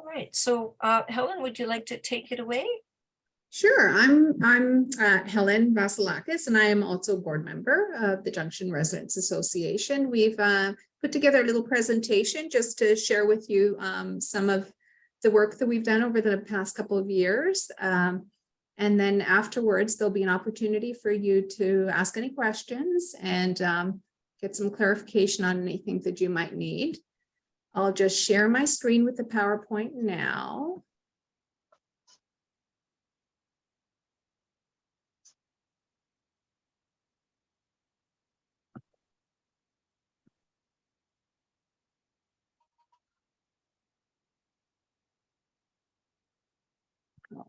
right, so Helen, would you like to take it away? Sure, I'm Helen Vasilakis, and I am also a board member of the Junction Residents Association. We've put together a little presentation just to share with you some of the work that we've done over the past couple of years. And then afterwards, there'll be an opportunity for you to ask any questions and get some clarification on anything that you might need. I'll just share my screen with the PowerPoint now.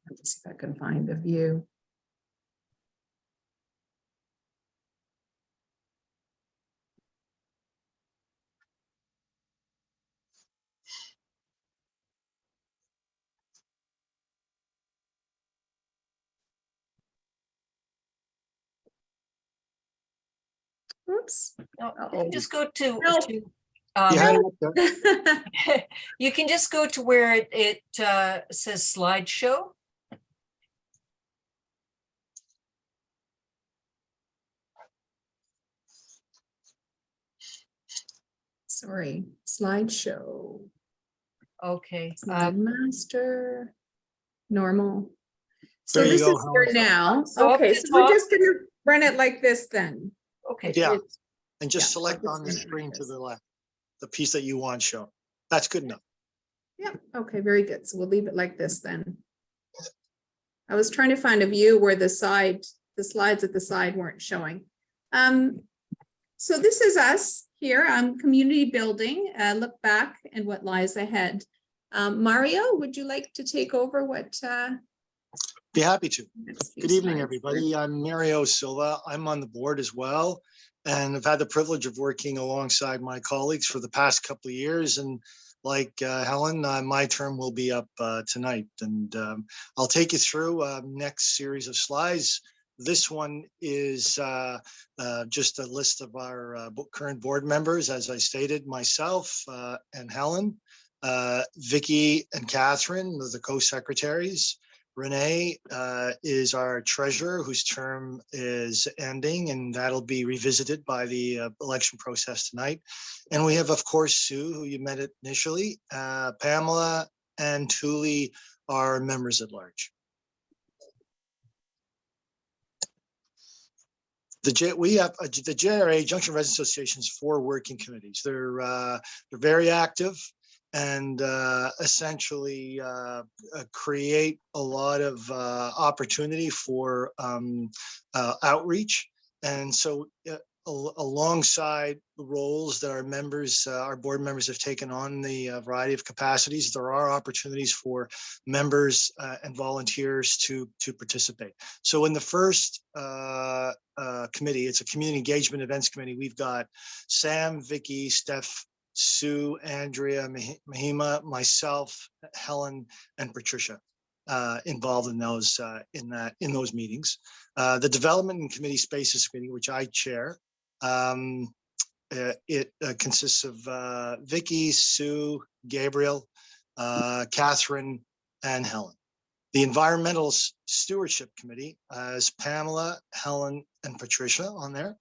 Let's see if I can find the view. Oops. No, you can just go to, No. you can just go to where it says slideshow. Sorry, slideshow. Okay. Slide master, normal. So There you this go, is here now. So up Okay, the so we're top- just gonna run it like this then. Okay. Yeah, and just yeah, select it's on the gonna be screen like to this. the left, the piece that you want shown. That's good enough. Yeah, okay, very good. So we'll leave it like this then. I was trying to find a view where the slides at the side weren't showing. So this is us here on community building, look back and what lies ahead. Mario, would you like to take over what? Be happy to. Good evening, slides everybody. here? I'm Mario Silva. I'm on the board as well, and I've had the privilege of working alongside my colleagues for the past couple of years. And like Helen, my term will be up tonight, and I'll take you through next series of slides. This one is just a list of our current board members. As I stated, myself and Helen, Vicky and Catherine, the co-secretaries. Renee is our treasurer, whose term is ending, and that'll be revisited by the election process tonight. And we have, of course, Sue, who you met initially. Pamela and Thule are members at large. We have the JRA, Junction Residents Association's 4 working committees. They're very active and essentially create a lot of opportunity for outreach. And so alongside the roles that our members, our board members have taken on the variety of capacities, there are opportunities for members and volunteers to participate. So in the first committee, it's a community engagement events committee. We've got Sam, Vicky, Steph, Sue, Andrea, Mahima, myself, Helen, and Patricia involved in those in those meetings. The Development and Committee Spaces Committee, which I chair, it consists of Vicky, Sue, Gabriel, Catherine, and Helen. The Environmental Stewardship Committee is Pamela, Helen, and Patricia on there.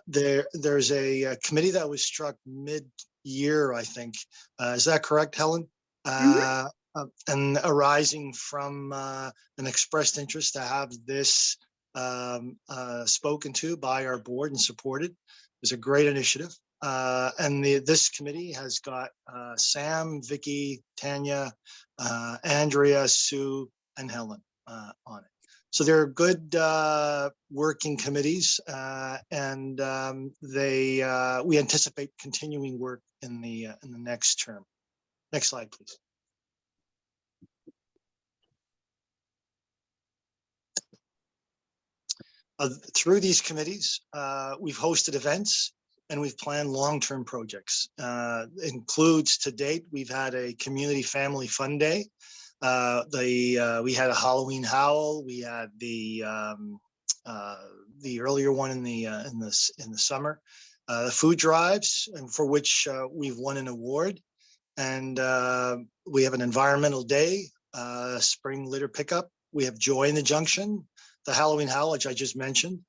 There's a committee that was struck mid-year, I think. Is that correct, Helen? And arising from an expressed interest to have this spoken to by our board and supported. It's a great initiative. And this committee has got Sam, Vicky, Tanya, Andrea, Sue, and Helen on it. So they're good working committees, and we anticipate continuing work in the next term. Next slide, please. Through these committees, we've hosted events and we've planned long-term projects. Includes to date, we've had a community family fun day. We had a Halloween howl. We had the earlier one in the summer. The food drives, and for which we've won an award. And we have an environmental day, spring litter pickup. We have Joy in the Junction, the Halloween Howl, which I just mentioned.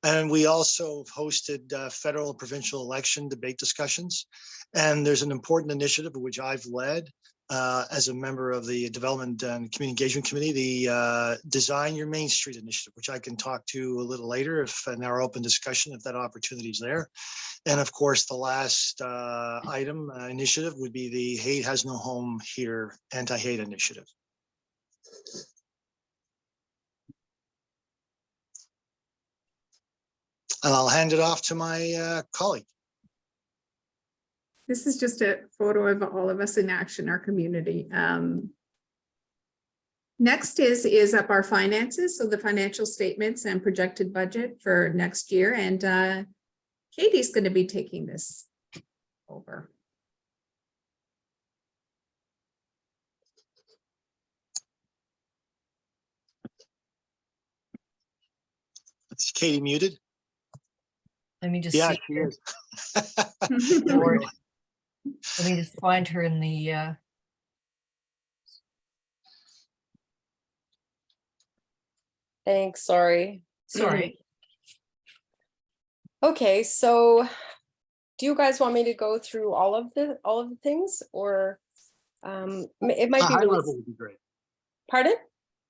And we also hosted federal and provincial election debate discussions. And there's an important initiative which I've led as a member of the Development and Community Engagement Committee, the Design Your Main Street initiative, which I can talk to a little later if in our open discussion, if that opportunity is there. And of course, the last item initiative would be the Hate Has No Home Here anti-hate initiative. And I'll hand it off to my colleague. This is just a photo of all of us in action, our community. Next is up our finances. So the financial statements and projected budget for next year. And Katie's going to be taking this over. Is Katie muted? Let me just Yeah, see. she is. Lord. Let me just find her in the Thanks, sorry. sorry. Okay, so do you guys want me to go through all of the things, or it might A be high really, level would be great. pardon?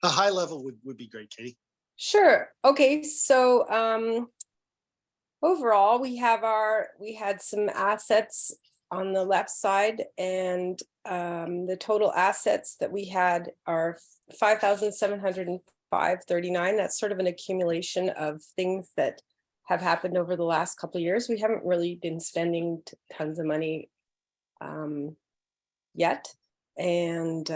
A high level would be great, Katie. Sure. Okay, so overall we had some assets on the left side, and the total assets that we had are 5,705.39. That's sort of an accumulation of things that have happened over the last couple of years. We haven't really been spending tons of money yet, and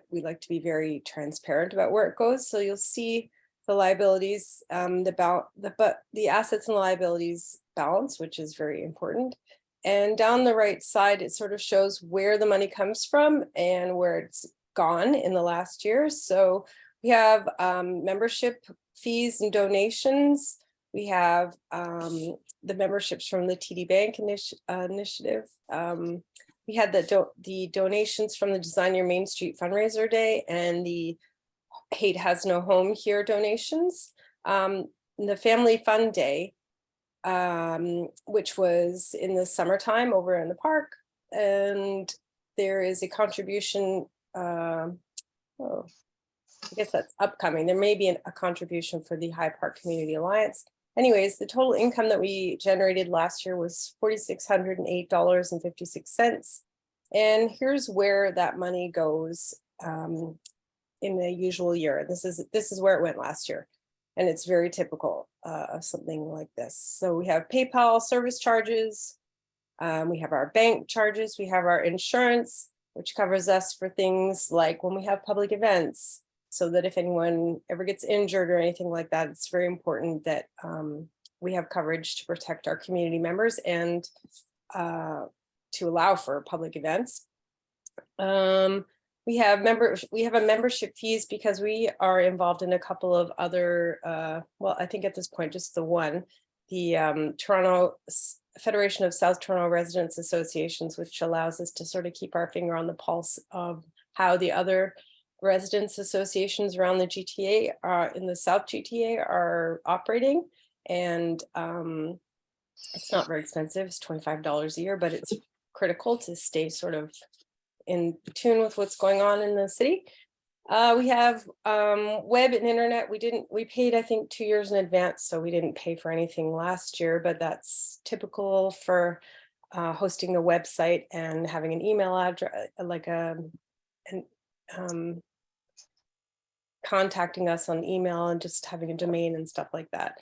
we like to be very transparent about where it goes. So you'll see the liabilities, the assets and liabilities balance, which is very important. And down the right side, it sort of shows where the money comes from and where it's gone in the last year. So we have membership fees and donations. We have the memberships from the TD Bank initiative. We had the donations from the Design Your Main Street fundraiser day and the Hate Has No Home Here donations. The Family Fun Day, which was in the summertime over in the park. And there is a contribution, I guess that's upcoming. There may be a contribution for the High Park Community Alliance. Anyways, the total income that we generated last year was $4,608.56. And here's where that money goes in the usual year. This is where it went last year. And it's very typical of something like this. So we have PayPal service charges. We have our bank charges. We have our insurance, which covers us for things like when we have public events, so that if anyone ever gets injured or anything like that, it's very important that we have coverage to protect our community members and to allow for public events. We have a membership fees because we are involved in a couple of other, well, I think at this point, just the one, the Toronto Federation of South Toronto Residents Associations, which allows us to sort of keep our finger on the pulse of how the other residents associations around the GTA in the South GTA are operating. And it's not very expensive. It's $25 a year, but it's critical to stay sort of in tune with what's going on in the city. We have web and internet. We paid, I think, 2 years in advance, so we didn't pay for anything last year, but that's typical for hosting the website and having an email address, like contacting us on email and just having a domain and stuff like that.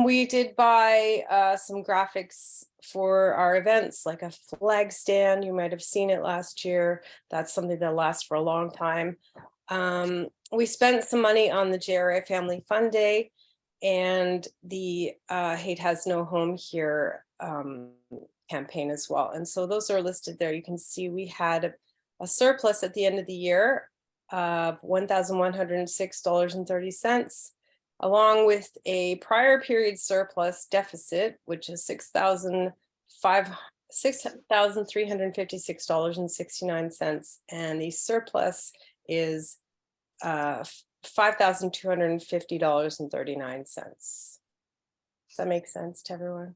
We did buy some graphics for our events, like a flag stand. You might have seen it last year. That's something that lasts for a long time. We spent some money on the JRA Family Fun Day and the Hate Has No Home Here campaign as well. And so those are listed there. You can see we had a surplus at the end of the year of $1,106.30. along with a prior period surplus deficit, which is $6,500 $6,356.69, and the surplus is $5,250.39. Does that make sense to everyone?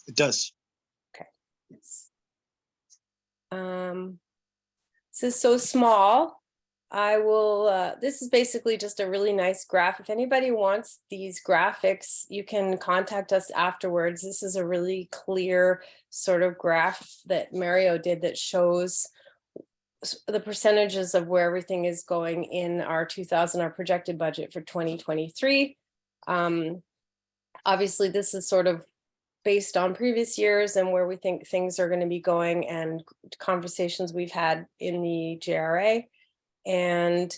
It does. Yes. This is so small. I will, this is basically just a really nice graph. If anybody wants these graphics, you can contact us afterwards. This is a really clear sort of graph that Mario did that shows the percentages of where everything is going in our projected budget for 2023. Obviously, this is sort of based on previous years and where we think things are going to be going and conversations we've had in the JRA. And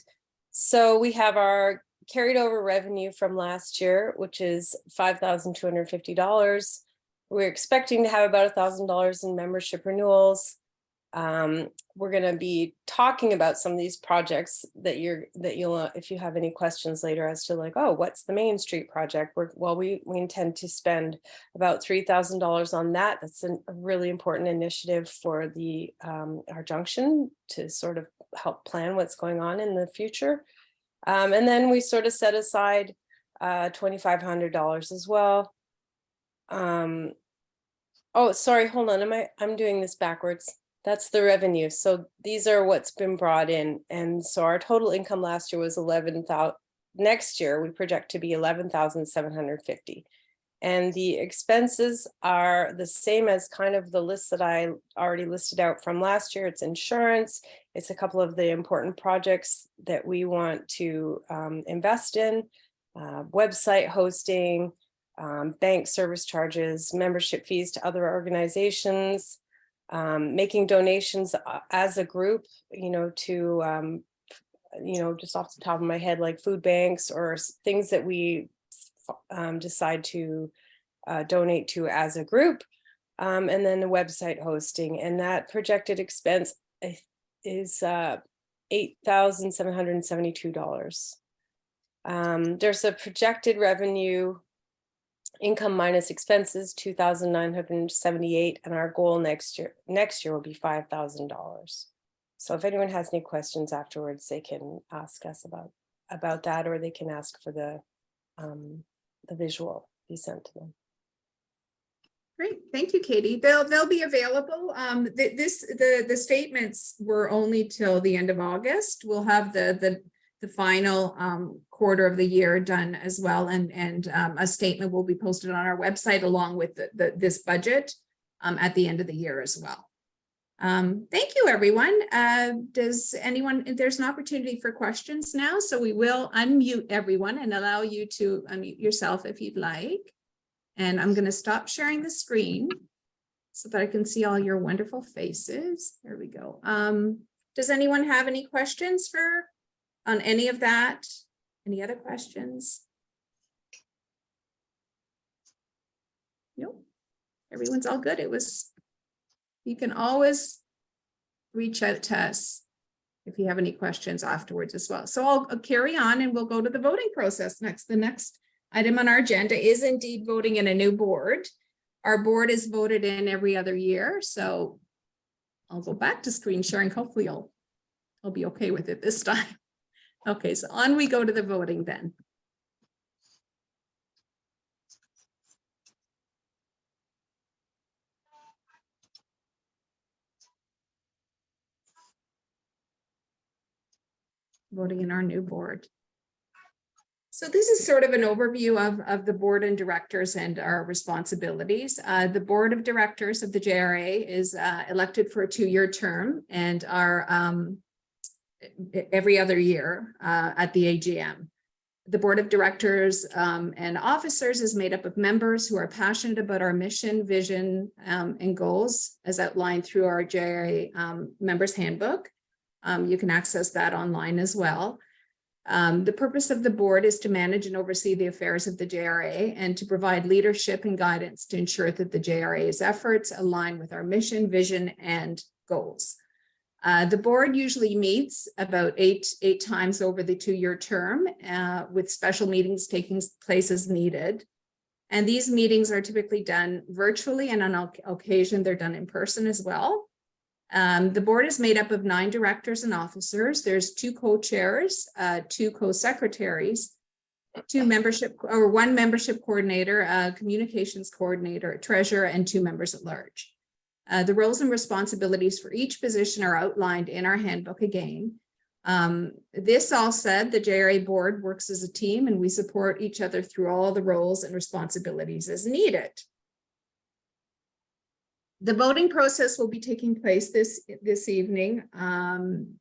so we have our carried over revenue from last year, which is $5,250. We're expecting to have about $1,000 in membership renewals. We're going to be talking about some of these projects that you'll if you have any questions later as to like, oh, what's the Main Street project? We intend to spend about $3,000 on that. That's a really important initiative for the our junction to sort of help plan what's going on in the future. And then we sort of set aside $2,500 as well. Oh, sorry, hold on. I'm doing this backwards. That's the revenue. So these are what's been brought in. And so our total income last year was 11,000. Next year, we project to be 11,750. And the expenses are the same as kind of the list that I already listed out from last year. It's insurance. It's a couple of the important projects that we want to invest in, website hosting, bank service charges, membership fees to other organizations, making donations as a group, to, just off the top of my head, like food banks or things that we decide to donate to as a group, and then the website hosting. And that projected expense is $8,772. There's a projected revenue income minus expenses, $2,978, and our goal next year will be $5,000. So if anyone has any questions afterwards, they can ask us about that, or they can ask for the visual be sent to them. Great, thank you, Katie. They'll be available. The statements were only till the end of August. We'll have the final quarter of the year done as well, and a statement will be posted on our website along with this budget at the end of the year as well. Thank you, everyone. There's an opportunity for questions now, so we will unmute everyone and allow you to unmute yourself if you'd like. And I'm going to stop sharing the screen so that I can see all your wonderful faces. There we go. Does anyone have any questions on any of that? Any other questions? Nope. Everyone's all good. You can always reach out to us if you have any questions afterwards as well. So I'll carry on and we'll go to the voting process next. The next item on our agenda is indeed voting in a new board. Our board is voted in every other year. So I'll go back to screen sharing. Hopefully I'll be okay with it this time. Okay, so on we go to the voting then. Voting in our new board. So this is sort of an overview of the board and directors and our responsibilities. The board of directors of the JRA is elected for a 2-year term and are every other year at the AGM. The board of directors and officers is made up of members who are passionate about our mission, vision, and goals as outlined through our JRA members handbook. You can access that online as well. The purpose of the board is to manage and oversee the affairs of the JRA and to provide leadership and guidance to ensure that the JRA's efforts align with our mission, vision, and goals. The board usually meets about eight times over the 2-year term, with special meetings taking place as needed. And these meetings are typically done virtually, and on occasion they're done in person as well. The board is made up of 9 directors and officers. There's 2 co-chairs, 2 co-secretaries, 1 membership coordinator, a communications coordinator, a treasurer, and 2 members at large. The roles and responsibilities for each position are outlined in our handbook again. This all said, the JRA board works as a team, and we support each other through all the roles and responsibilities as needed. The voting process will be taking place this evening, and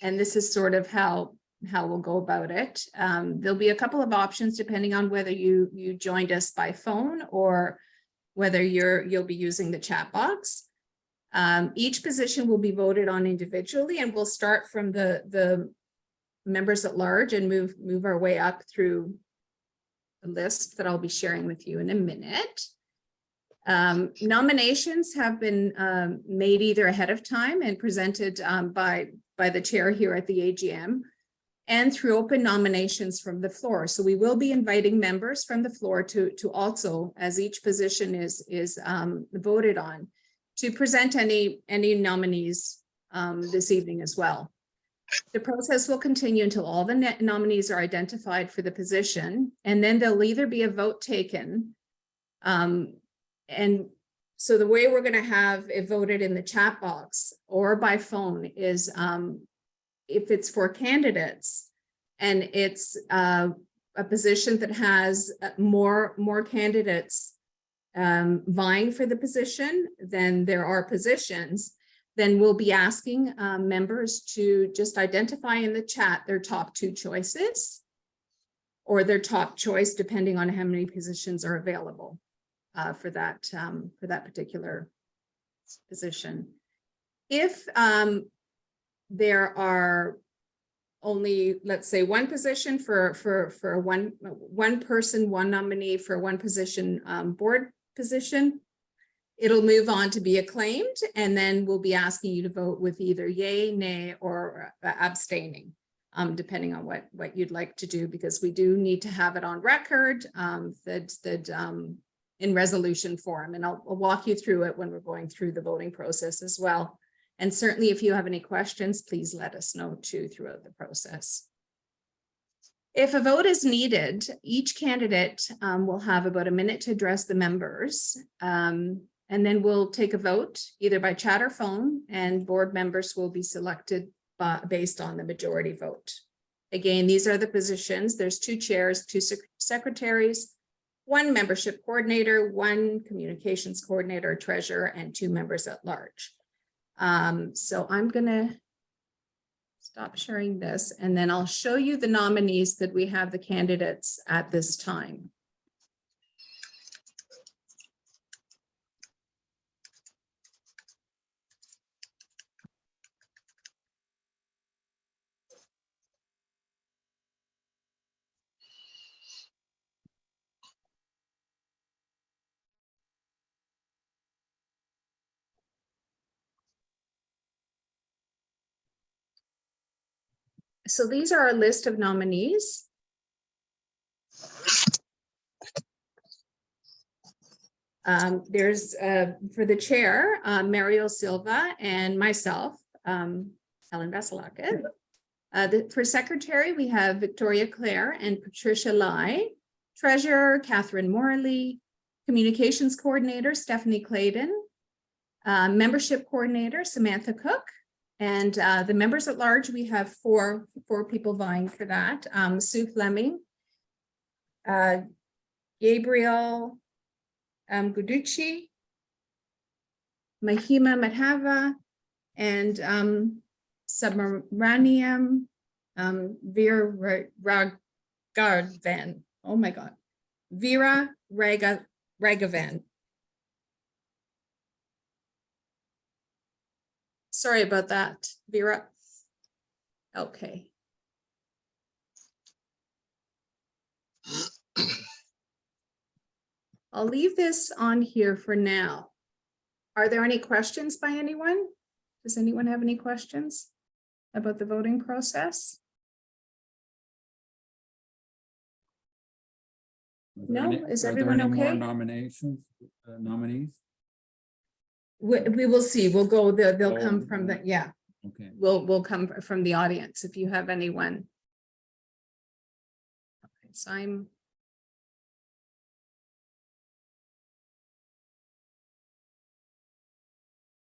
this is sort of how we'll go about it. There'll be a couple of options depending on whether you joined us by phone or whether you'll be using the chat box. Each position will be voted on individually, and we'll start from the members at large and move our way up through the list that I'll be sharing with you in a minute. Nominations have been made either ahead of time and presented by the chair here at the AGM, and through open nominations from the floor. So we will be inviting members from the floor to also, as each position is voted on, to present any nominees this evening as well. The process will continue until all the nominees are identified for the position, and then there'll either be a vote taken. And so the way we're going to have it voted in the chat box or by phone is if it's for candidates and it's a position that has more candidates vying for the position than there are positions, then we'll be asking members to just identify in the chat their top 2 choices or their top choice, depending on how many positions are available for that particular position. If there are only, let's say, 1 position for one person, 1 nominee for 1 position, board position, it'll move on to be acclaimed, and then we'll be asking you to vote with either yay, nay, or abstaining, depending on what you'd like to do, because we do need to have it on record that in resolution form, and I'll walk you through it when we're going through the voting process as well. And certainly if you have any questions, please let us know too throughout the process. If a vote is needed, each candidate will have about a minute to address the members, and then we'll take a vote either by chat or phone, and board members will be selected based on the majority vote. Again, these are the positions. There's 2 chairs, 2 secretaries, 1 membership coordinator, 1 communications coordinator, treasurer, and 2 members at large. So I'm going to stop sharing this, and then I'll show you the nominees that we have, the candidates at this time. So these are our list of nominees. There's for the chair, Mario Silva, and myself, Helen Vasilakis. For secretary, we have Victoria Clare and Patricia Lai. Treasurer, Catherine Morley. Communications coordinator, Stephanie Clayton. Membership coordinator, Samantha Cook. And the members at large, we have four people vying for that. Sue Fleming, Gabriel Guducci, Mahima Madhava, and Subramaniam Veera Raghavan. Oh my God, Veera Raghavan. Sorry about that, Vera. Okay. I'll leave this on here for now. Are there any questions by anyone? Does anyone have any questions about the voting process? No, is Are there everyone any more okay? nominations, nominees? We will see. We'll go, they'll Oh, come from the, yeah, Okay. we'll come from the audience if you have anyone. Okay, so I'm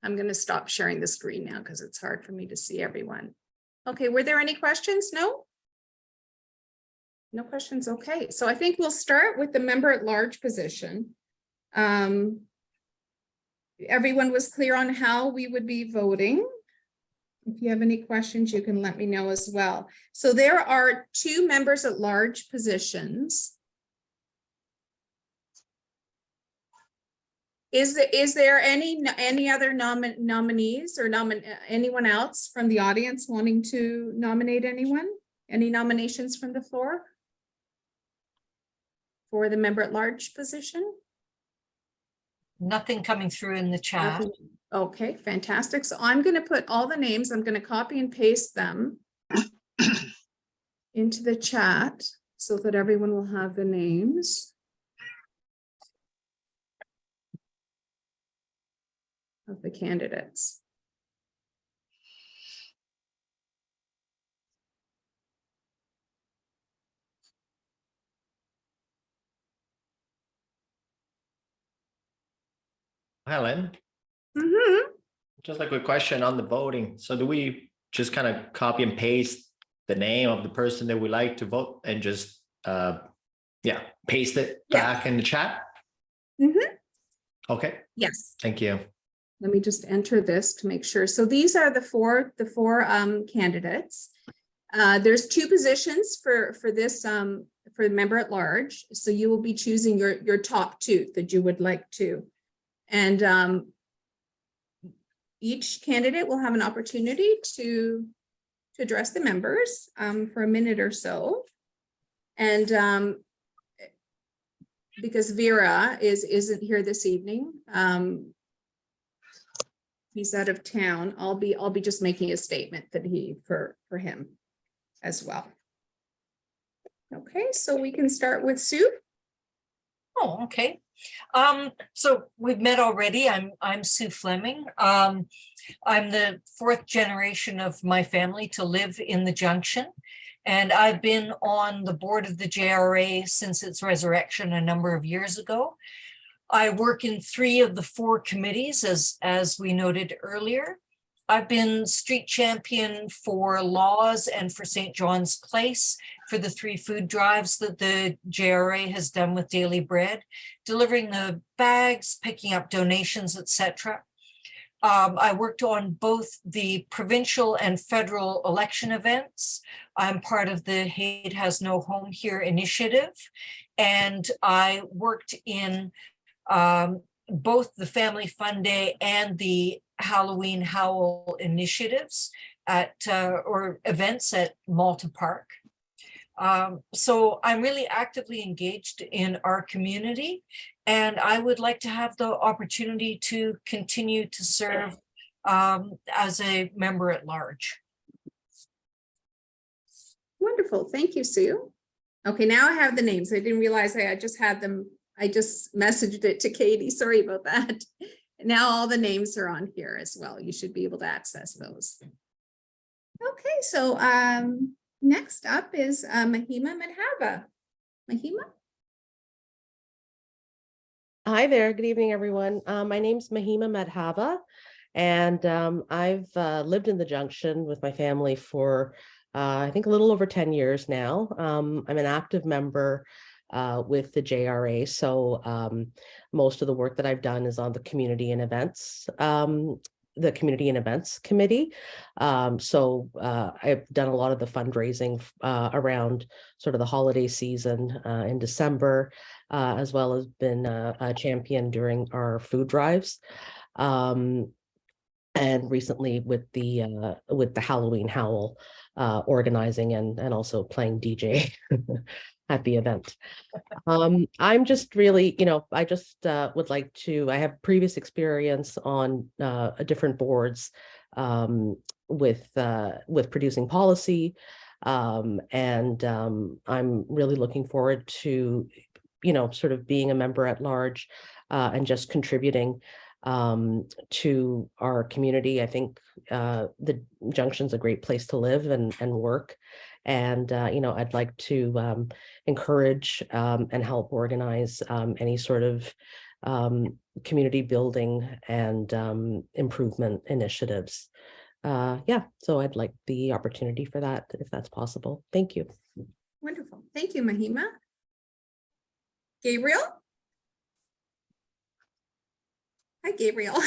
going to stop sharing the screen now because it's hard for me to see everyone. Okay, were there any questions? No? No questions? Okay, so I think we'll start with the member at large position. Everyone was clear on how we would be voting. If you have any questions, you can let me know as well. So there are 2 members at large positions. Is there any other nominees or anyone else from the audience wanting to nominate anyone? Any nominations from the floor for the member at large position? Nothing coming through in the chat. Nothing. Okay, fantastic. So I'm going to put all the names, I'm going to copy and paste them into the chat so that everyone will have the names of the candidates. Helen, Mhm. just a quick question on the voting. So do we just kind of copy and paste the name of the person that we like to vote and just paste it Yeah. back in the chat? Mhm. Okay, Yes. thank you. Let me just enter this to make sure. So these are the four candidates. There's 2 positions for this for the member at large. So you will be choosing your top 2 that you would like to. And each candidate will have an opportunity to address the members for a minute or so. And because Vera isn't here this evening, he's out of town. I'll be just making a statement that for him as well. Okay, so we can start with Sue. Oh, okay. So we've met already. I'm Sue Fleming. I'm the 4th generation of my family to live in the Junction. And I've been on the board of the JRA since its resurrection a number of years ago. I work in 3 of the 4 committees, as we noted earlier. I've been street champion for Laws and for St. John's Place for the 3 food drives that the JRA has done with Daily Bread, delivering the bags, picking up donations, etc. I worked on both the provincial and federal election events. I'm part of the Hate Has No Home Here initiative, and I worked in both the Family Fun Day and the Halloween Howl initiatives or events at Malta Park. So I'm really actively engaged in our community, and I would like to have the opportunity to continue to serve as a member at large. Wonderful, thank you, Sue. Okay, now I have the names. I didn't realize I just had them. I just messaged it to Katie. Sorry about that. Now all the names are on here as well. You should be able to access those. Okay, so next up is Mahima Madhava. Mahima? Hi there. Good evening, everyone. My name's Mahima Madhava, and I've lived in the Junction with my family for I think a little over 10 years now. I'm an active member with the JRA, so most of the work that I've done is on the community and events. The Community and Events Committee. So I've done a lot of the fundraising around sort of the holiday season in December, as well as been a champion during our food drives. And recently with the Halloween Howl organizing and also playing DJ at the event. I'm just really, I just would like to, I have previous experience on different boards with producing policy. And I'm really looking forward to sort of being a member at large and just contributing to our community. I think the Junction's a great place to live and work. And, I'd like to encourage and help organize any sort of community building and improvement initiatives. So I'd like the opportunity for that, if that's possible. Thank you. Wonderful. Thank you, Mahima. Gabriel? Hi, Gabriel.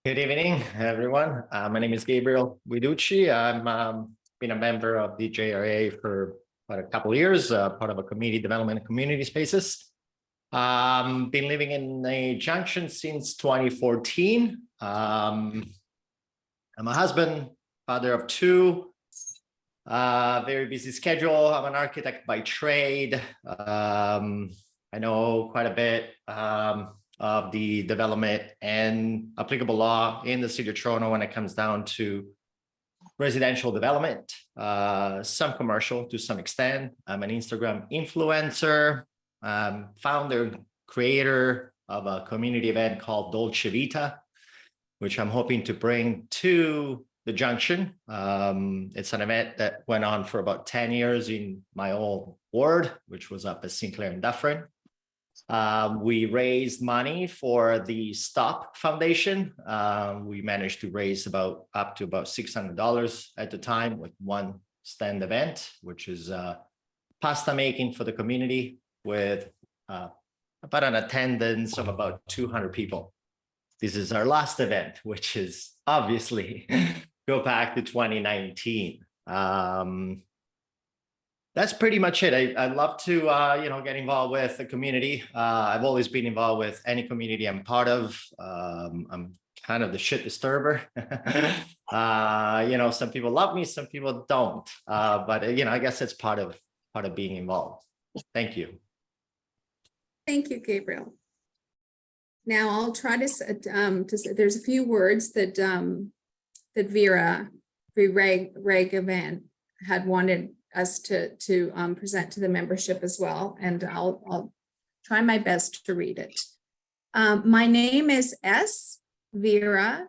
Good evening, everyone. My name is Gabriel Guiducci. I'm been a member of the JRA for quite a couple of years, part of a community development and community spaces. Been living in a Junction since 2014. I'm a husband, father of two, very busy schedule. I'm an architect by trade. I know quite a bit of the development and applicable law in the city of Toronto when it comes down to residential development, some commercial to some extent. I'm an Instagram influencer, founder, creator of a community event called Dolce Vita, which I'm hoping to bring to the Junction. It's an event that went on for about 10 years in my old ward, which was up at Sinclair and Dufferin. We raised money for the Stop Foundation. We managed to raise up to about $600 at the time with one stand event, which is pasta making for the community with about an attendance of about 200 people. This is our last event, which is obviously go back to 2019. That's pretty much it. I love to, get involved with the community. I've always been involved with any community I'm part of. I'm kind of the shit disturber. Some people love me, some people don't. But I guess it's part of being involved. Thank you. Thank you, Gabriel. Now I'll try to there's a few words that Vera Regavan had wanted us to present to the membership as well, and I'll try my best to read it. My name is Vera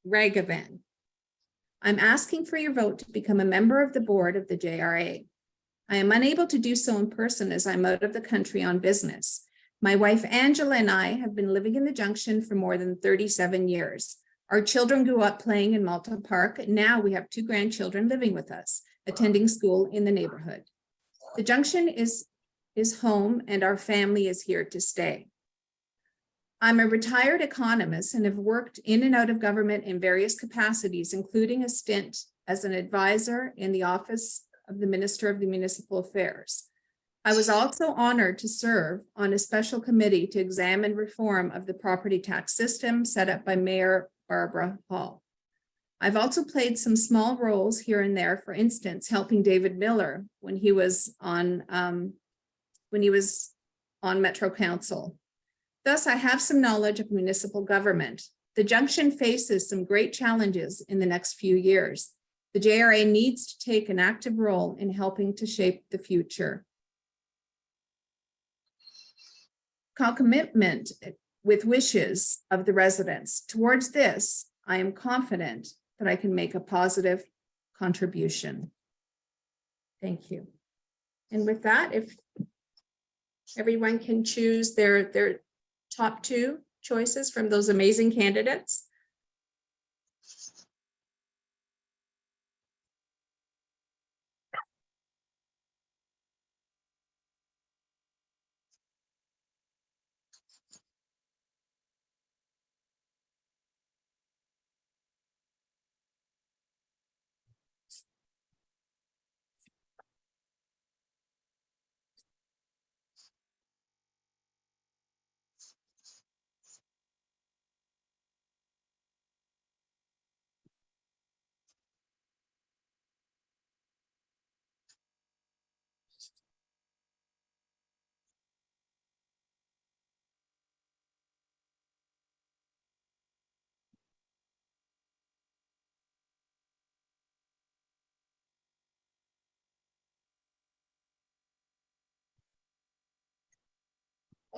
Regavan. I'm asking for your vote to become a member of the board of the JRA. I am unable to do so in person as I'm out of the country on business. My wife Angela and I have been living in the Junction for more than 37 years. Our children grew up playing in Malta Park, and now we have two grandchildren living with us, attending school in the neighborhood. The Junction is home, and our family is here to stay. I'm a retired economist and have worked in and out of government in various capacities, including a stint as an advisor in the office of the Minister of the Municipal Affairs. I was also honored to serve on a special committee to examine reform of the property tax system set up by Mayor Barbara Hall. I've also played some small roles here and there, for instance, helping David Miller when he was on Metro Council. Thus, I have some knowledge of municipal government. The Junction faces some great challenges in the next few years. The JRA needs to take an active role in helping to shape the future. Concomitant with wishes of the residents. Towards this, I am confident that I can make a positive contribution. Thank you. And with that, if everyone can choose their top two choices from those amazing candidates.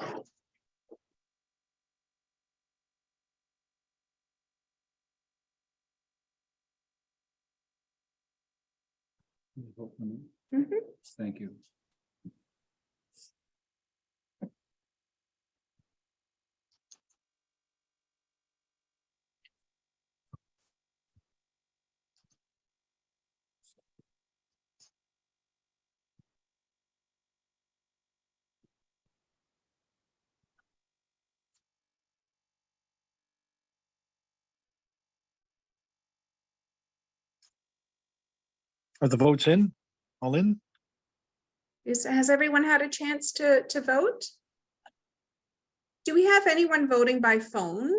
Can you vote for me? Mhm. Thank you. Are the votes in? All in? Has everyone had a chance to vote? Do we have anyone voting by phone?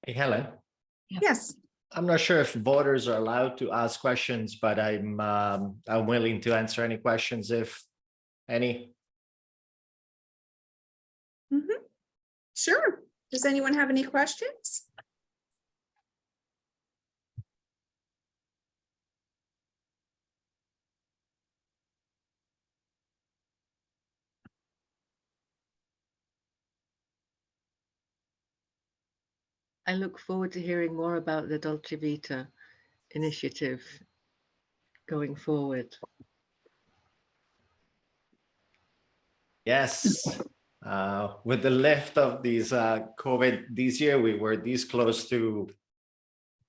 Hey, Helen, Yes. I'm not sure if voters are allowed to ask questions, but I'm willing to answer any questions if any. Mhm. Sure. Does anyone have any questions? I look forward to hearing more about the Dolce Vita initiative going forward. Yes, with the lift of these COVID this year, we were this close to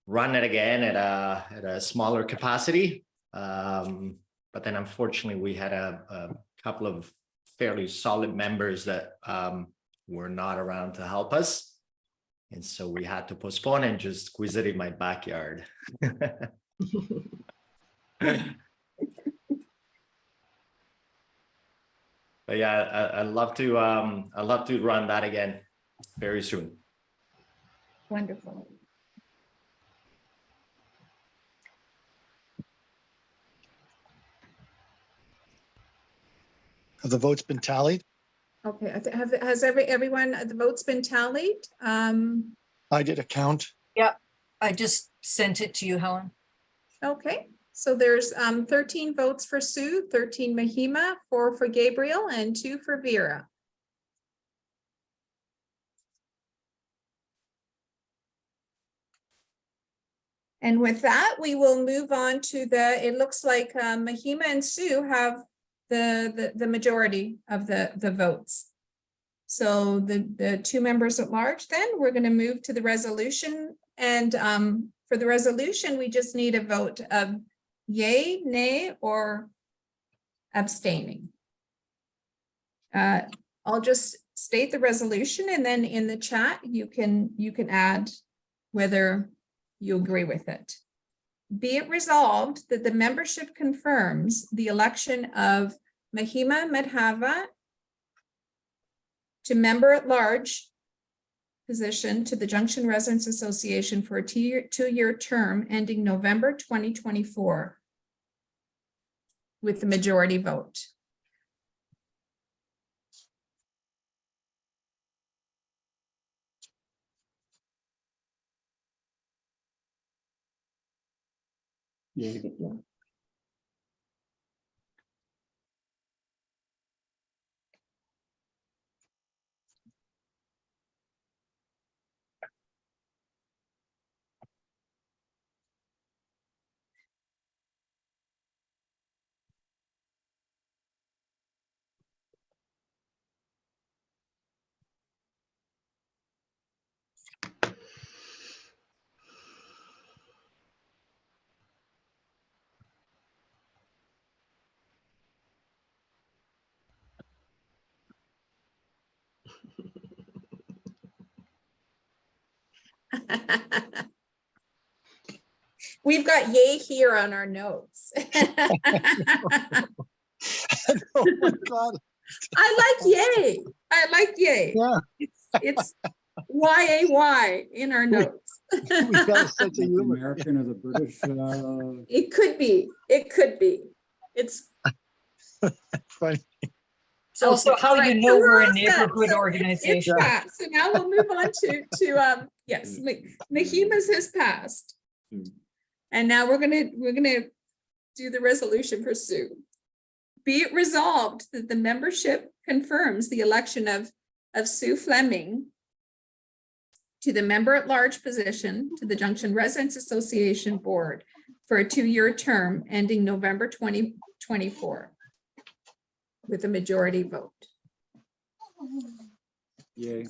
run it again at a smaller capacity. But then unfortunately, we had a couple of fairly solid members that were not around to help us. And so we had to postpone and just squeeze it in my backyard. But yeah, I'd love to run that again very soon. Wonderful. Have the votes been tallied? Okay, has everyone, the votes been tallied? I did a count. I just sent it to you, Helen. Okay, so there's 13 votes for Sue, 13 Mahima, 4 for Gabriel, and 2 for Vera. And with that, we will move on to it looks like Mahima and Sue have the majority of the votes. So the 2 members at large, then we're going to move to the resolution. And for the resolution, we just need a vote of yay, nay, or abstaining. I'll just state the resolution, and then in the chat, you can add whether you agree with it. Be it resolved that the membership confirms the election of Mahima Medhava to member at large position to the Junction Residents Association for a two-year term ending November 2024 with the majority vote. Yeah. We've got yay here on our notes. Oh my God. I like yay. I like yay. Yeah, It's YAY in our notes. we have such a The humor. American or the British, It could be. It could be. It's Funny. It's also how Right, you so know we're we're a all set. neighborhood So it's organization. passed. So now we'll move on to yes, Mahima's has passed. And now we're gonna do the resolution for Sue. Be it resolved that the membership confirms the election of Sue Fleming to the member at large position to the Junction Residents Association Board for a 2-year term ending November 2024 with a majority vote. yay.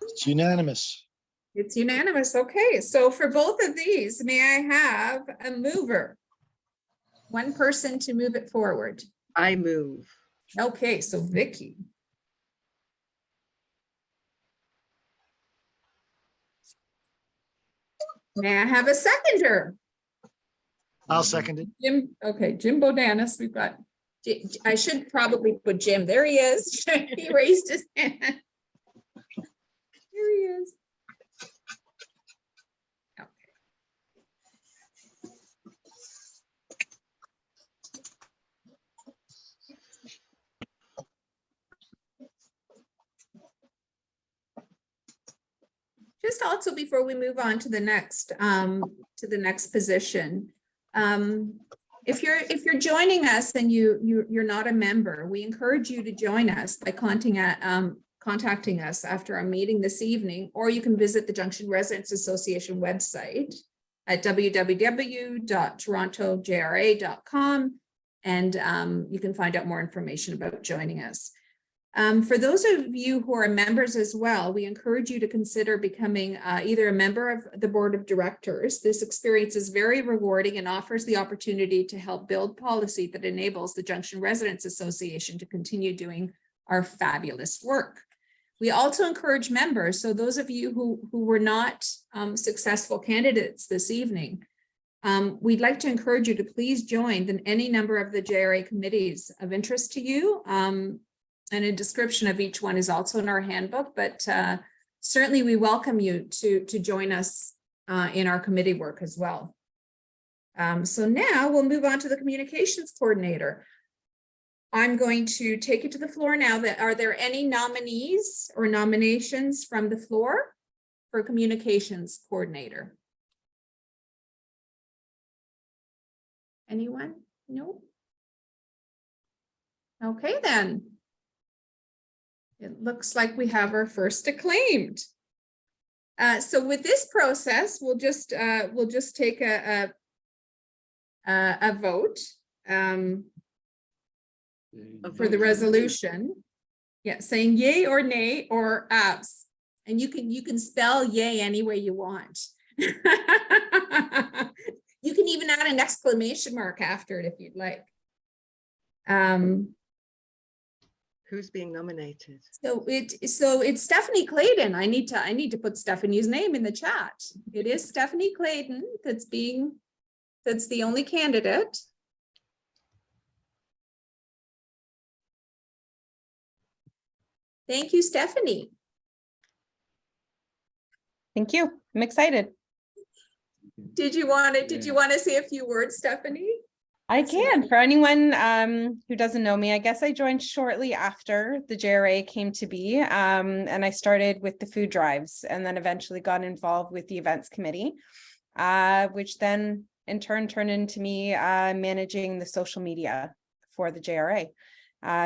It's unanimous. It's unanimous. Okay, so for both of these, may I have a mover? One person to move it forward. I move. Okay, so Vicky. May I have a seconder? I'll second it. Jim, okay, Jim Bodanis, we've got, I should probably put Jim, there he is. He raised his hand. Here he is. Okay. Just also before we move on to the next position, if you're joining us and you're not a member, we encourage you to join us by contacting us after our meeting this evening, or you can visit the Junction Residents Association website at www.torontojra.com, and you can find out more information about joining us. For those of you who are members as well, we encourage you to consider becoming either a member of the board of directors. This experience is very rewarding and offers the opportunity to help build policy that enables the Junction Residents Association to continue doing our fabulous work. We also encourage members, so those of you who were not successful candidates this evening, we'd like to encourage you to please join any number of the JRA committees of interest to you. And a description of each one is also in our handbook, but certainly we welcome you to join us in our committee work as well. So now we'll move on to the communications coordinator. I'm going to take it to the floor now. Are there any nominees or nominations from the floor for communications coordinator? Anyone? No? Okay, then. It looks like we have our first acclaimed. So with this process, we'll just take a vote for the resolution. Yeah, saying yay or nay or abs, and you can spell yay any way you want. You can even add an exclamation mark after it if you'd like. Who's being nominated? So it's Stephanie Clayton. I need to put Stephanie's name in the chat. It is Stephanie Clayton that's the only candidate. Thank you, Stephanie. Thank you. I'm excited. Did you want to say a few words, Stephanie? I can. For anyone who doesn't know me, I guess I joined shortly after the JRA came to be, and I started with the food drives and then eventually got involved with the events committee, which then in turn turned into me managing the social media for the JRA.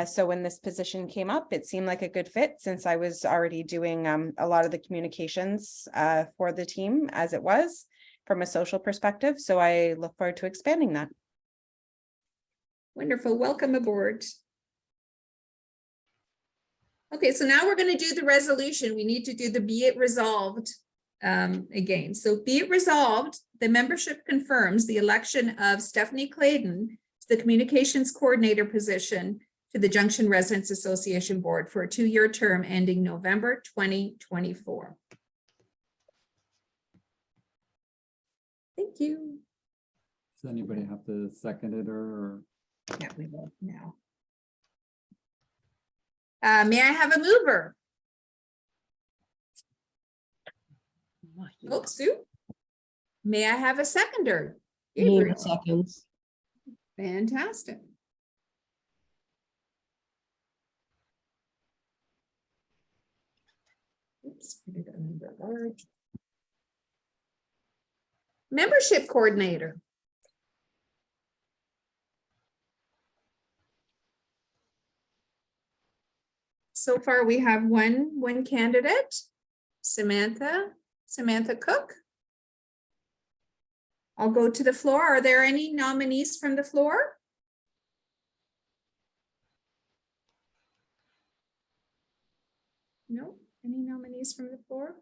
So when this position came up, it seemed like a good fit since I was already doing a lot of the communications for the team as it was from a social perspective. So I look forward to expanding that. Wonderful. Welcome aboard. Okay, so now we're going to do the resolution. We need to do the be it resolved again. So be it resolved, the membership confirms the election of Stephanie Clayton to the communications coordinator position to the Junction Residents Association Board for a 2-year term ending November 2024. Thank you. Does anybody have to second it or? Yeah, we will now. May I have a mover? Oh, Sue. May I have a seconder? Gabriel. Seconds. Fantastic. Oops, I did another word. Membership coordinator. So far, we have one candidate, Samantha Cook. I'll go to the floor. Are there any nominees from the floor? No, any nominees from the floor?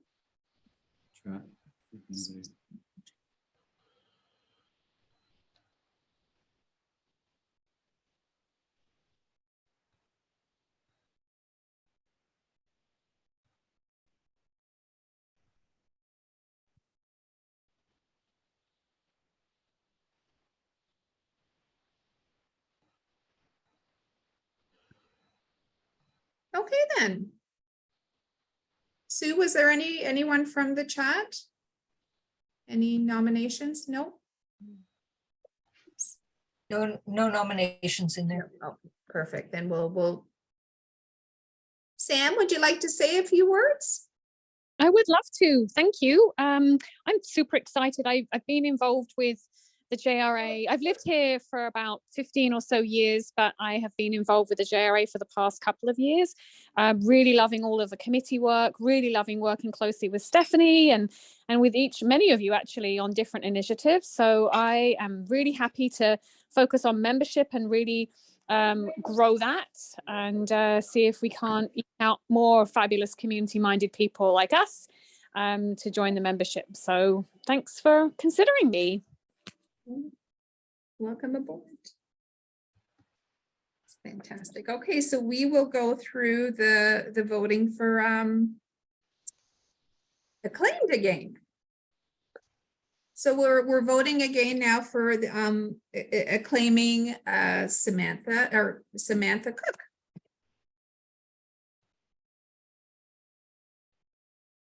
Chat. Okay, then. Sue, was there anyone from the chat? Any nominations? No? No nominations in there. Oh, perfect. Then we'll. Sam, would you like to say a few words? I would love to. Thank you. I'm super excited. I've been involved with the JRA. I've lived here for about 15 or so years, but I have been involved with the JRA for the past couple of years. Really loving all of the committee work, really loving working closely with Stephanie and with many of you actually on different initiatives. So I am really happy to focus on membership and really grow that and see if we can't eke out more fabulous community-minded people like us to join the membership. So thanks for considering me. Welcome aboard. Fantastic. Okay, so we will go through the voting for acclaimed again. So we're voting again now for the acclaiming Samantha Cook.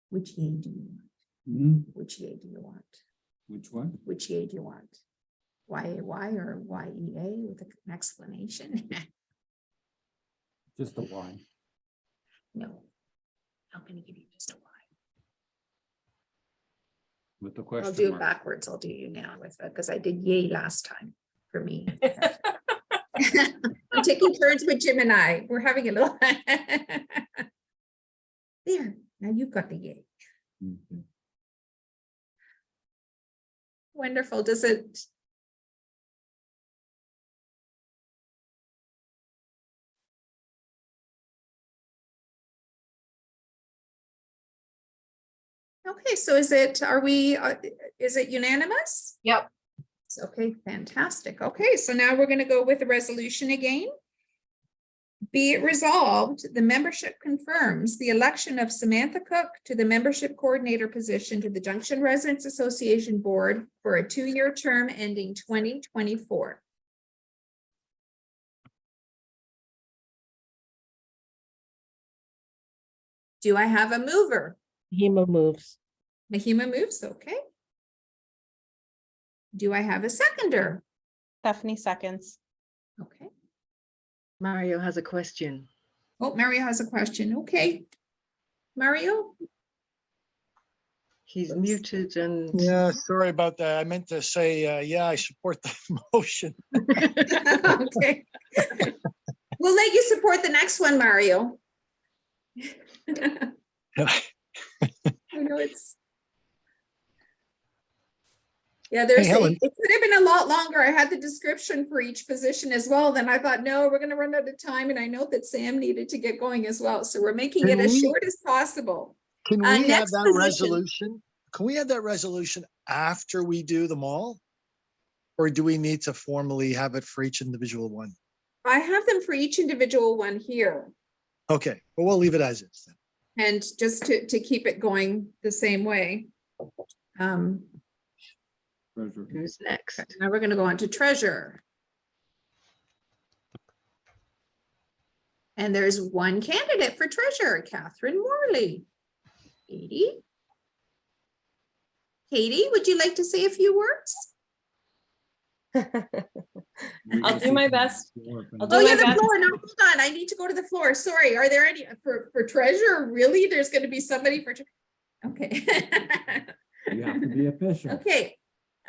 Which yay do you want? Hmm? Which yay do you want? Which one? Which yay do you want? Y-A-Y or Y-E-A with an explanation? Just a Y. No, I'm gonna give you just a Y. With the question I'll do it mark. backwards. I'll do you now with it because I did yay last time for me. I'm taking turns with Jim and I. We're having a little. There, now you've got the yay. Okay. Wonderful. Does it? Okay, so is it unanimous? Yep. Okay, fantastic. Okay, so now we're going to go with the resolution again. Be it resolved, the membership confirms the election of Samantha Cook to the membership coordinator position to the Junction Residents Association Board for a 2-year term ending 2024. Do I have a mover? Mahima moves. Mahima moves, okay. Do I have a seconder? Stephanie seconds. Okay. Mario has a question. Oh, Mario has a question. Okay. Mario? He's Oops. muted and Yeah, sorry about that. I meant to say, yeah, I support the motion. Okay. We'll let you support the next one, Mario. I know it's. Yeah, there's, Helen. it could have been a lot longer. I had the description for each position as well. Then I thought, no, we're gonna run out of time. And I know that Sam needed to get going as well. So we're making it Can as we- short as possible. Can we have next that position. resolution? Can we have that resolution after we do them all? Or do we need to formally have it for each individual one? I have them for each individual one here. Okay, but we'll leave it as is then. And just to keep it going the same way. Treasurer. who's next? Now we're gonna go on to treasurer. And there's one candidate for treasurer, Catherine Morley. Katie, would you like to say a few words? I'll do my best. I'll do Oh, my yeah, the best. floor. No, hold on. I need to go to the floor. Sorry. Are there any for treasurer? Really? There's going to be somebody for. Okay. You have to be official. Okay.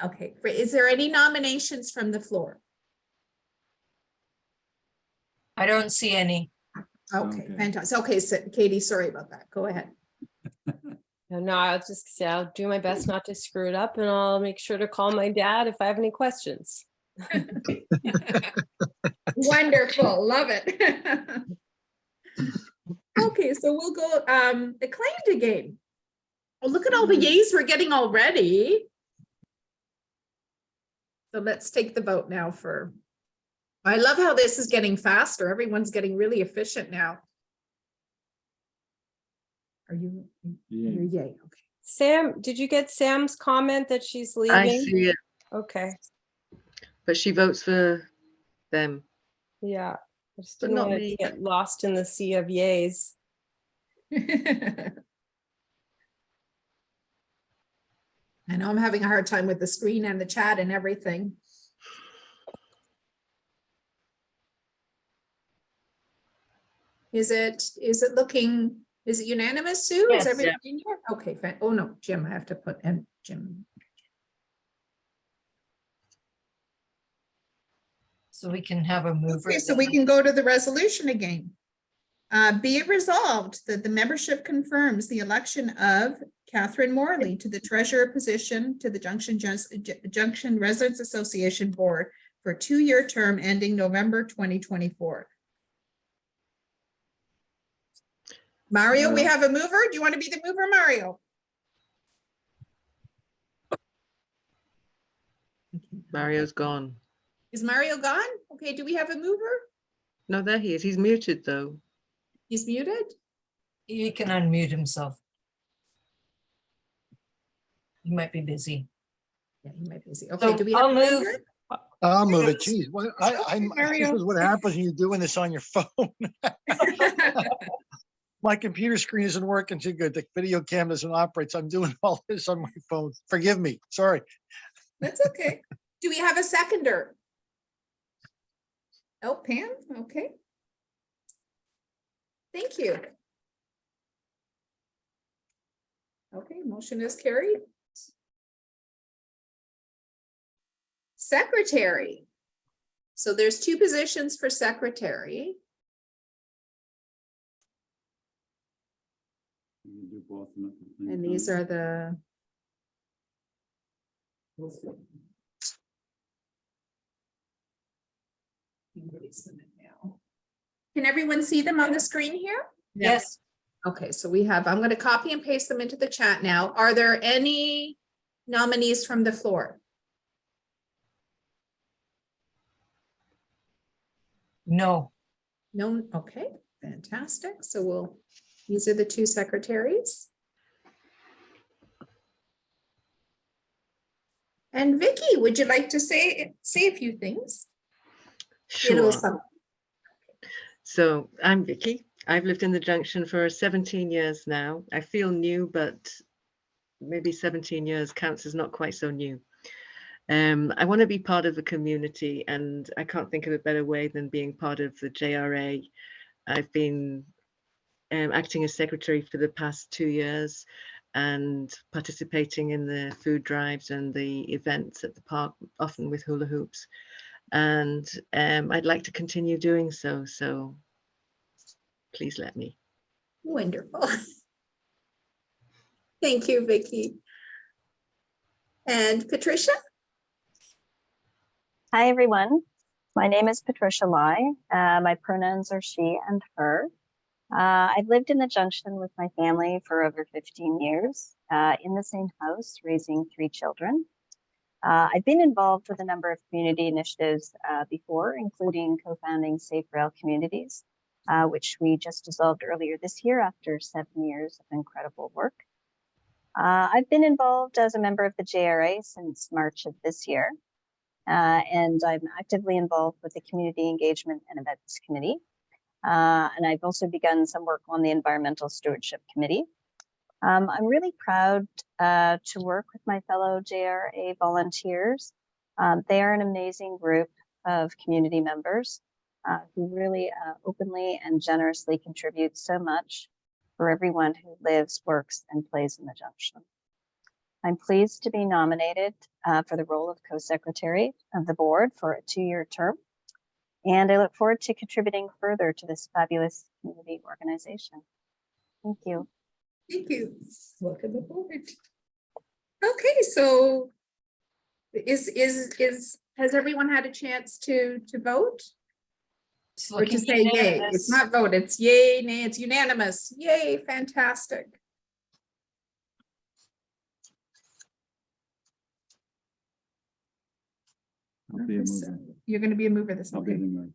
Okay. Is there any nominations from the floor? I don't see any. Okay, Okay. fantastic. Okay, so Katie, sorry about that. Go ahead. No, I'll just say I'll do my best not to screw it up, and I'll make sure to call my dad if I have any questions. Wonderful. Love it. Okay, so we'll go acclaimed again. Oh, look at all the yays we're getting already. So let's take the vote now for. I love how this is getting faster. Everyone's getting really efficient now. Are you? You're Yeah. yay. Okay. Sam, did you get Sam's comment that she's I leaving? see it, Okay, but she votes for them. yeah. I just But didn't not want me. to get lost in the sea of yays. I know I'm having a hard time with the screen and the chat and everything. Is it looking, is it unanimous, Sue? Yes. Is everybody in here? Okay, fine. Oh no, Jim, I have to put in Jim. So we can have a mover. Okay, so we can go to the resolution again. Be it resolved that the membership confirms the election of Catherine Morley to the treasurer position to the Junction Residents Association Board for a 2-year term ending November 2024. Mario, we have a mover. Do you want to be the mover, Mario? Mario's gone. Is Mario gone? Okay, do we have a mover? No, there he is. He's muted though. He's muted. He can unmute himself. He might be busy. Yeah, he might be busy. Okay, So do we have I'll a move. mover? I'll move it. Geez, what, this Mario. is what happens when you're doing this on your phone. My computer screen isn't working too good. The video cam doesn't operate, so I'm doing all this on my phone. Forgive me. Sorry. That's okay. Do we have a seconder? Oh, Pam, okay. Thank you. Okay, motion is carried. Secretary. So there's 2 positions for secretary. You can do both of them at the same And these time. are the. Release them in now. Can everyone see them on the screen here? Yes, Okay, so we have, I'm going to copy and paste them into the chat now. Are there any nominees from the floor? no, No, okay, fantastic. So these are the 2 secretaries. And Vicky, would you like to say a few things? A little Sure. something. So I'm Vicky. I've lived in the Junction for 17 years now. I feel new, but maybe 17 years counts as not quite so new. I want to be part of the community, and I can't think of a better way than being part of the JRA. I've been acting as secretary for the past 2 years and participating in the food drives and the events at the park, often with hula hoops. And I'd like to continue doing so. So please let me. Wonderful. Thank you, Vicky. And Patricia? Hi, everyone. My name is Patricia Lai. My pronouns are she and her. I've lived in the Junction with my family for over 15 years, in the same house, raising 3 children. I've been involved with a number of community initiatives before, including co-founding Safe Rail Communities, which we just dissolved earlier this year after 7 years of incredible work. I've been involved as a member of the JRA since March of this year, and I'm actively involved with the Community Engagement and Events Committee. And I've also begun some work on the Environmental Stewardship Committee. I'm really proud to work with my fellow JRA volunteers. They are an amazing group of community members who really openly and generously contribute so much for everyone who lives, works, and plays in the Junction. I'm pleased to be nominated for the role of co-secretary of the board for a 2-year term. And I look forward to contributing further to this fabulous community organization. Thank you. Thank you. Welcome aboard. Okay, so has everyone had a chance to vote? It's Or to looking say yay? unanimous. It's not vote, it's yay, nay, it's unanimous. Yay, fantastic. I'll be a mover. You're going to be a mover this I'll be the morning. mover.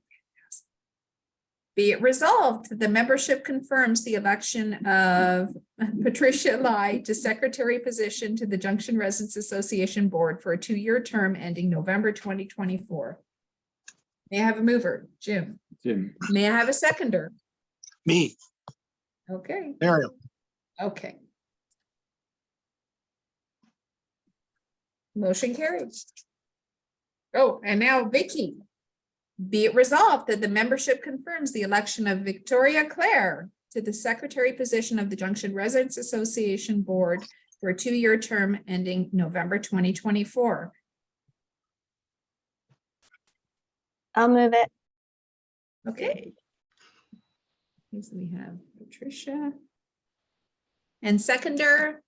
Be it resolved that the membership confirms the election of Patricia Lai to secretary position to the Junction Residents Association Board for a 2-year term ending November 2024. May I have a mover? Jim. Jim, May I have a seconder? Me, Okay, Ariel. okay. Motion carried. Oh, and now Vicky. Be it resolved that the membership confirms the election of Victoria Clare to the secretary position of the Junction Residents Association Board for a 2-year term ending November 2024. I'll move it. Okay. So we have Patricia. And seconder.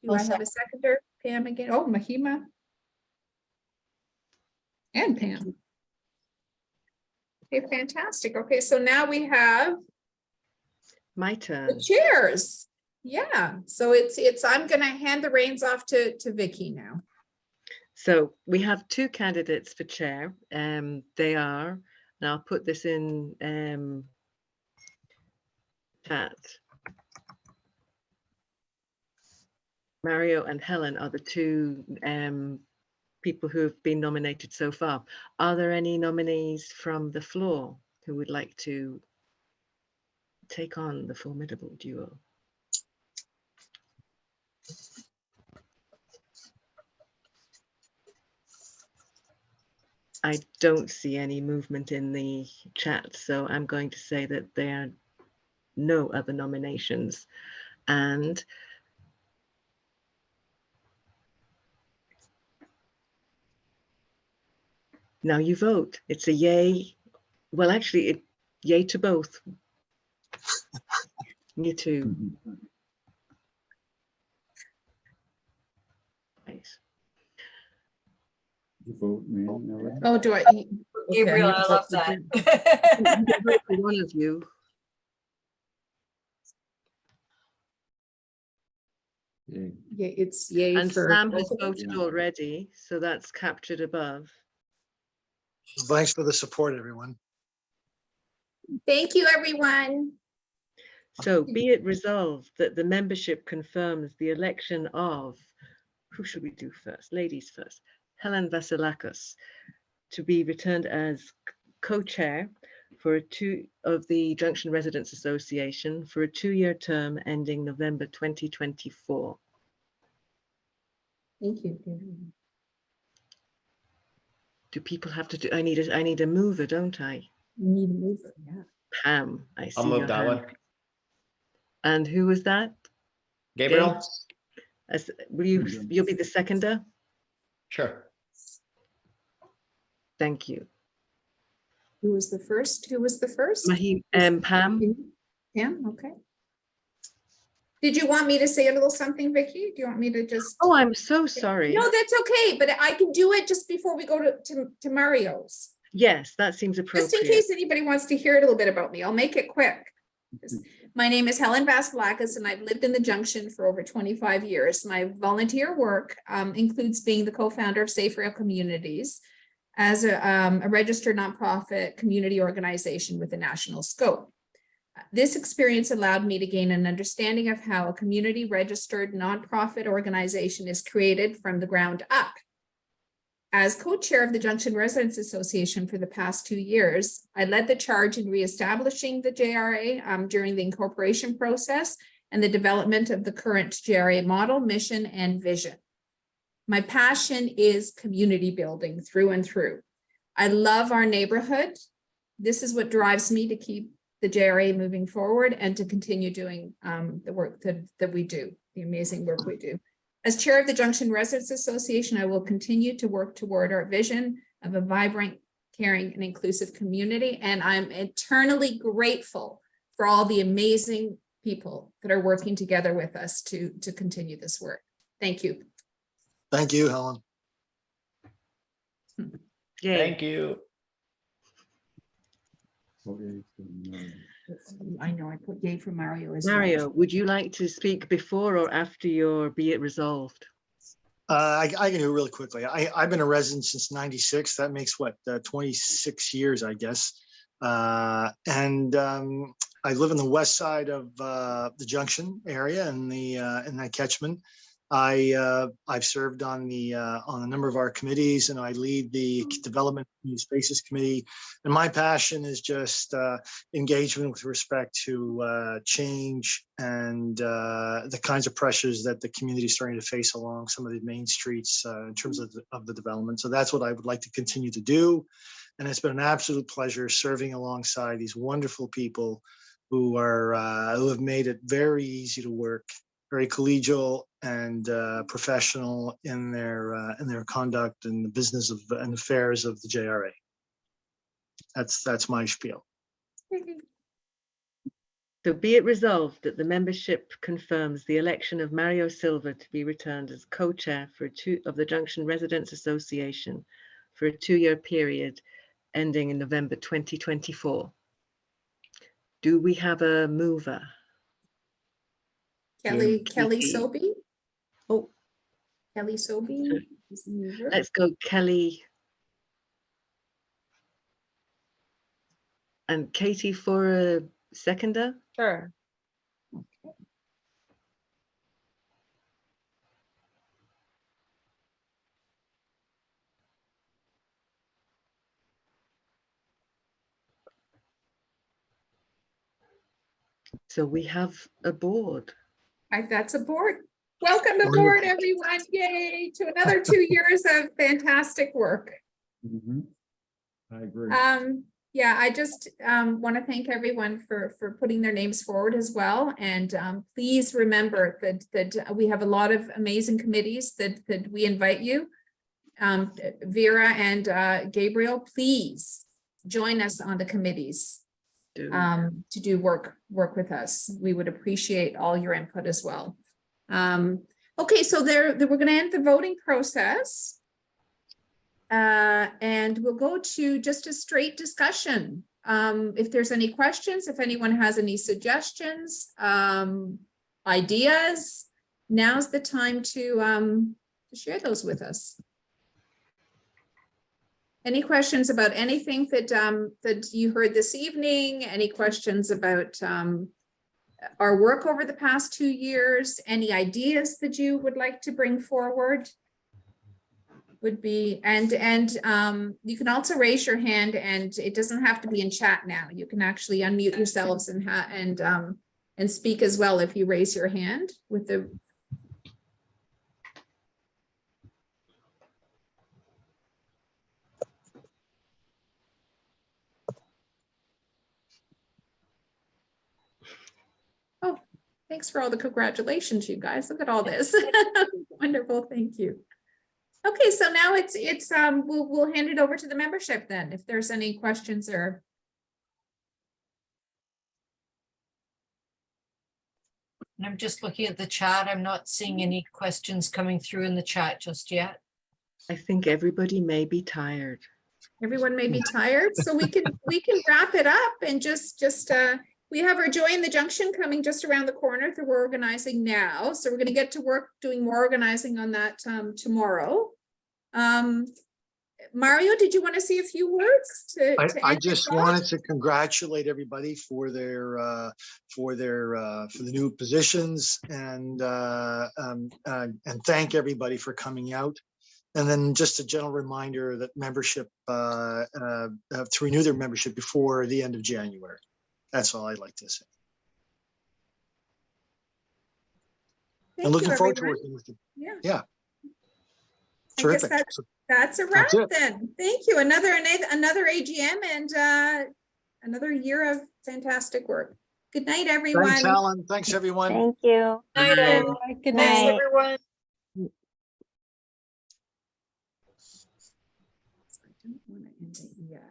Do I have a seconder? Pam again? Oh, Mahima. And Pam. Okay, fantastic. Okay, so now we have My the turn. chairs. Yeah, so I'm gonna hand the reins off to Vicky now. So we have 2 candidates for chair. They are, and I'll put this in chat. Mario and Helen are the 2 people who have been nominated so far. Are there any nominees from the floor who would like to take on the formidable duo? I don't see any movement in the chat, so I'm going to say that there are no other nominations. And now you vote. It's a yay. Well, actually, yay to both. You too. Right. you vote me. Ellen? Oh, do I? Gabriel, Okay. I love that. Vote for one of you. Yay. Yeah, it's yay And for. Sam has both of voted Yeah. already, so that's captured above. Thanks for the support, everyone. them. Thank you, everyone. So be it resolved that the membership confirms the election of, who should we do first? Ladies first. Helen Vasilakos to be returned as co-chair for of the Junction Residents Association for a 2-year term ending November 2024. Thank you. Do people have to do, I need a mover, don't I? You need a mover, yeah. Pam, I see. I'll move your that hand. one. And who was that? Gabriel? Will you'll be the seconder? Sure. Thank you. Who was the first? Who was the first? Pam? Pam, okay. Did you want me to say a little something, Vicky? Do you want me to just? Oh, I'm so sorry. No, that's okay, but I can do it just before we go to Mario's. Yes, that seems appropriate. Just in case anybody wants to hear a little bit about me, I'll make it quick. My name is Helen Vasilakis, and I've lived in the Junction for over 25 years. My volunteer work includes being the co-founder of Safe Rail Communities as a registered nonprofit community organization with a national scope. This experience allowed me to gain an understanding of how a community registered nonprofit organization is created from the ground up. As co-chair of the Junction Residents Association for the past 2 years, I led the charge in reestablishing the JRA during the incorporation process and the development of the current JRA model, mission, and vision. My passion is community building through and through. I love our neighborhood. This is what drives me to keep the JRA moving forward and to continue doing the work that we do, the amazing work we do. As chair of the Junction Residents Association, I will continue to work toward our vision of a vibrant, caring, and inclusive community. And I'm eternally grateful for all the amazing people that are working together with us to continue this work. Thank you. Thank you, Helen. Yay. Thank you. I know I put yay for Mario as well. Mario, would you like to speak before or after your be it resolved? I can do it really quickly. I've been a resident since '96. That makes what 26 years, I guess. I live in the west side of the Junction area in that catchment. I've served on a number of our committees, and I lead the Development New Spaces Committee. And my passion is just engagement with respect to change and the kinds of pressures that the community is starting to face along some of the main streets in terms of the development. So that's what I would like to continue to do. And it's been an absolute pleasure serving alongside these wonderful people who have made it very easy to work, very collegial and professional in their conduct and the business and affairs of the JRA. That's my spiel. So be it resolved that the membership confirms the election of Mario Silva to be returned as co-chair of the Junction Residents Association for a 2-year period ending in November 2024. Do we have a mover? Kelly Sobey. Oh, Kelly Sobey. let's go Kelly. And Katie for a seconder. Sure. So we have a board. That's a board. Welcome aboard, everyone. Yay to another 2 years of fantastic work. I agree. Yeah, I just want to thank everyone for putting their names forward as well. And please remember that we have a lot of amazing committees that we invite you. Vera and Gabriel, please join us on the committees to do work with us. We would appreciate all your input as well. Okay, so we're going to end the voting process. And we'll go to just a straight discussion. If there's any questions, if anyone has any suggestions, ideas, now's the time to share those with us. Any questions about anything that you heard this evening? Any questions about our work over the past 2 years? Any ideas that you would like to bring forward? Would be, and you can also raise your hand, and it doesn't have to be in chat now. You can actually unmute yourselves and speak as well if you raise your hand with the. Thanks for all the congratulations, you guys. Look at all this. Wonderful, thank you. Okay, so now we'll hand it over to the membership then, if there's any questions or. And I'm just looking at the chat. I'm not seeing any questions coming through in the chat just yet. I think everybody may be tired. Everyone may be tired, so we can wrap it up and just we have our Joy in the Junction coming just around the corner that we're organizing now. So we're going to get to work doing more organizing on that tomorrow. Mario, did you want to say a few words I end just this off? wanted to congratulate everybody for the new positions and thank everybody for coming out. And then just a general reminder that membership to renew their membership before the end of January. That's all I'd like to say. Thank And looking you, forward to everyone. working with you. Yeah. I guess Terrific. that's a wrap That's it. then. Thank you. Another AGM and another year of fantastic work. Good night, everyone. Thanks, Alan. Thanks, everyone. Thank you. Night, all. Good Night. Thanks, everyone. I don't want to end it yet.